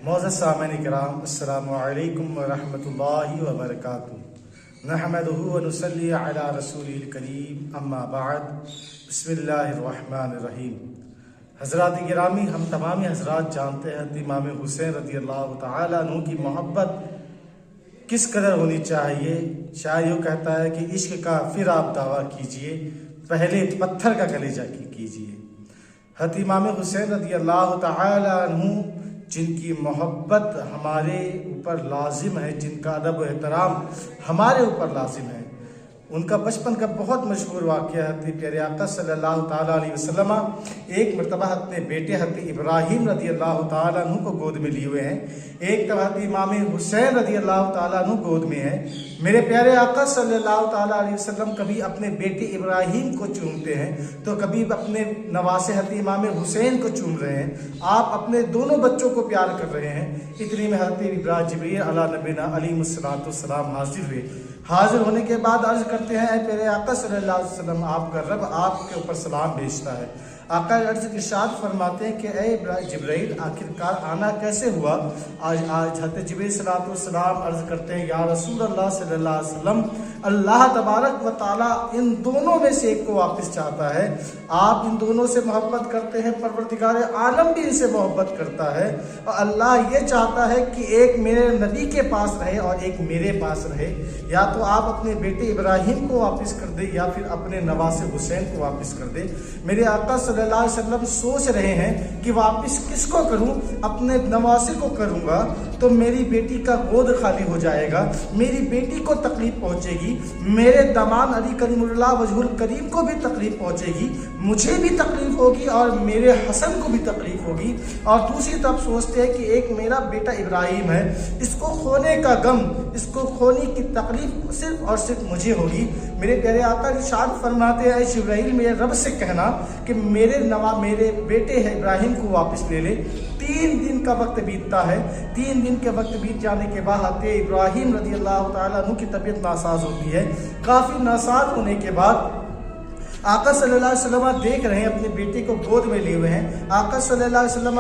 मोअज़्ज़ज़ सामिईन किराम, अस्सलामु अलैकुम व रहमतुल्लाहि व बरकातुहू। नहमदुहू व नुसल्ली अला रसूलिल करीम, अम्मा बाद। बिस्मिल्लाहिर रहमानिर रहीम। हज़रात गिरामी, हम तमामी हज़रात जानते हैं इमाम हुसैन रज़ियल्लाहु तआला अन्हु की मोहब्बत किस कदर होनी चाहिए। शायर यूँ कहता है कि इश्क का फिर आप दावा कीजिए, पहले पत्थर का कलेजा कीजिए। हज़रत इमाम हुसैन रज़ियल्लाहु तआला अन्हु जिनकी मोहब्बत हमारे ऊपर लाजिम है, जिनका अदब व एहतराम हमारे ऊपर लाजिम है, उनका बचपन का बहुत मशहूर वाक़या है। प्यारे आका सल्लल्लाहु ताला अलैहि वसल्लम एक मरतबा अपने बेटे हज़रत इब्राहीम रज़ियल्लाहु ताला अन्हु को गोद में लिए हुए हैं, एक तरह इमाम हुसैन रज़ियल्लाहु ताला अन्हु गोद में है। मेरे प्यारे आका सल्लल्लाहु ताला अलैहि वसल्लम कभी अपने बेटे इब्राहीम को चूमते हैं तो कभी अपने नवासे हज़रत इमाम हुसैन को चूम रहे हैं। आप अपने दोनों बच्चों को प्यार कर रहे हैं। इतनी में हज़रत जिब्रील अला नबीना अलैहिस्सलातु वस्सलाम हाजिर हुए। हाजिर होने के बाद अर्ज करते हैं, प्यारे आका सल्लल्लाहु अलैहि वसल्लम, आपका रब आपके ऊपर सलाम भेजता है। आका अर्ज इरशाद फरमाते हैं कि ए जिब्रील, आखिरकार आना कैसे हुआ? आज हज़रत जिब्रील सल्लल्लाहु अलैहि वसल्लम अर्ज करते हैं, या रसूल अल्लाह सल्लल्लाहु अलैहि वसल्लम, अल्लाह तबारक व ताला इन दोनों में से एक को वापस चाहता है। आप इन दोनों से मोहब्बत करते हैं, परवरदिगार आलम भी इनसे मोहब्बत करता है, और अल्लाह ये चाहता है कि एक मेरे नबी के पास रहे और एक मेरे पास रहे। या तो आप अपने बेटे इब्राहिम को वापस कर दे या फिर अपने नवासे हुसैन को वापस कर दे। मेरे आका सल्लल्लाहु अलैहि वसल्लम सोच रहे हैं कि वापस किसको करूं? अपने नवासे को करूंगा तो मेरी बेटी का गोद खाली हो जाएगा, मेरी बेटी को तकलीफ पहुंचेगी, मेरे दामाद अली करीमुल्लाह वजहुल करीम को भी तकलीफ पहुंचेगी, मुझे भी तकलीफ होगी और मेरे हसन को भी तकलीफ होगी। और दूसरी तरफ सोचते हैं कि एक मेरा बेटा इब्राहिम है, इसको खोने का गम, इसको खोने की तकलीफ सिर्फ और सिर्फ मुझे होगी। मेरे प्यारे आका इरशाद फरमाते हैं, जिब्राइल मेरे रब से कहना कि मेरे बेटे है इब्राहिम को वापस ले ले। 3 दिन का वक्त बीतता है। 3 दिन के वक्त बीत जाने के बाद इब्राहिम रज़ियल्लाहु ताला अन्हु की तबीयत नासाज होती है। काफ़ी नासाज होने के बाद आका सल्लल्लाहु अलैहि वसल्लम देख रहे हैं, अपने बेटे को गोद में लिए हुए हैं। आका सल्लल्लाहु अलैहि वसल्लम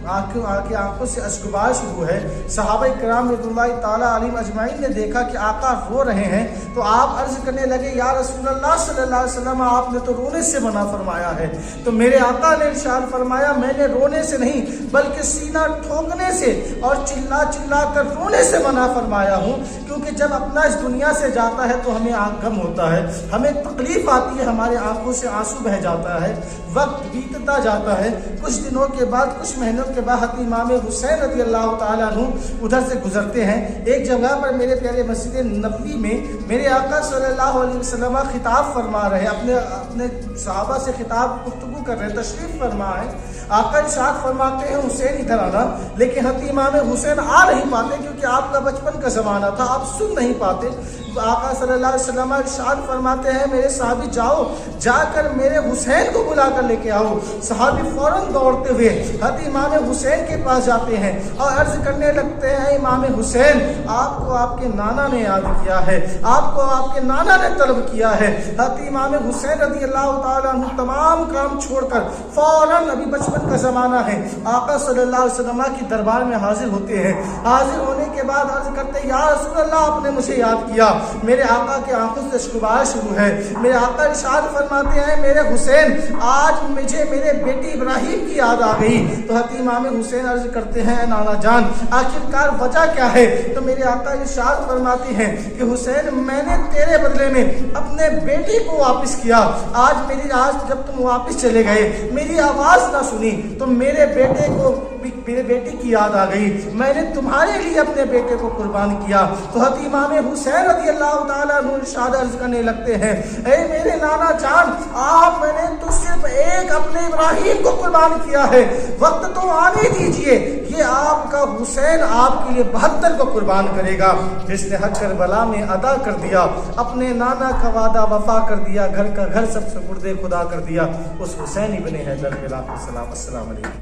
आंखों से अश्कबार शुरू है। सहाबा किराम रज़ियल्लाहु ताला अलैहिम अजमाइन ने देखा कि आका रो रहे हैं, तो आप अर्ज करने लगे, या रसूलल्लाह सल्लल्लाहु अलैहि वसल्लम, आपने तो रोने से मना फरमाया है। तो मेरे आका ने इरशाद फरमाया, मैंने रोने से नहीं बल्कि सीना ठोकने से और चिल्ला चिल्ला कर रोने से मना फरमाया हूँ, क्योंकि जब अपना इस दुनिया से जाता है तो हमें आँख गम होता है, हमें तकलीफ आती है, हमारे आंखों से आंसू बह जाता है, वक्त बीतता जाता है। कुछ दिनों के बाद, कुछ महीनों के बाद इमाम हुसैन रज़ियल्लाहु ताला अन्हु उधर से गुजरते हैं। एक जगह पर मेरे प्यारे मस्जिद नबवी में मेरे आका सल्लल्लाहु अलैहि वसल्लम खिताब फरमा रहे, अपने सहाबा से खिताब गुफ्तगू कर रहे, तशरीफ फरमा है। आका इरशाद फरमाते हैं, हुसैन इधर आना। लेकिन हज़रत इमाम हुसैन आ नहीं पाते, क्योंकि आपका बचपन का ज़माना था, आप सुन नहीं पाते। आका सल्लल्लाहु अलैहि वसल्लम इरशाद फरमाते हैं, मेरे सहाबी जाओ, जाकर मेरे हुसैन को बुला कर लेके आओ। सहाबी फौरन दौड़ते हुए हज़रत इमाम हुसैन के पास जाते हैं और अर्ज करने लगते हैं, इमाम हुसैन, आपको आपके नाना ने याद किया है, आपको आपके नाना ने तलब किया है। हज़रत इमाम हुसैन रज़ियल्लाहु ताला अन्हु तमाम काम छोड़कर फौरन, अभी बचपन का ज़माना है, आका सल्लल्लाहु अलैहि वसल्लम की दरबार में हाजिर होते हैं। हाजिर होने के बाद अर्ज करते हैं, या रसूल अल्लाह, आपने मुझे याद किया। मेरे आका के आंखों से अश्कबार शुरू है। मेरे आका इरशाद फरमाते हैं, मेरे हुसैन, आज मुझे मेरे बेटे इब्राहिम की याद आ गई। तो हज़रत इमाम हुसैन अर्ज करते हैं, नाना जान, आखिरकार वजह क्या है? तो मेरे आका इरशाद फरमाते हैं कि हुसैन, मैंने तेरे बदले में अपने बेटे को वापस किया। आज जब तुम वापस चले गए, मेरी आवाज़ ना सुनी तो मेरे बेटे की याद आ गई, मैंने तुम्हारे लिए अपने बेटे को कुर्बान किया। तो हज़रत इमाम हुसैन रज़ियल्लाहु ताला अन्हु इरशाद अर्ज करने लगते हैं, ए मेरे नाना जान, मैंने तो सिर्फ एक अपने इब्राहिम को कुर्बान किया है, वक्त तो आने दीजिए, ये आपका हुसैन आपके लिए 72 को कुर्बान करेगा, जिसने हक करबला में अदा कर दिया, अपने नाना का वादा वफा कर दिया, घर का घर सबसे मुर्दे खुदा कर दिया, उस हुसैन इब्ने हैदर अलैहिस्सलाम। अस्सलाम वालेकुम।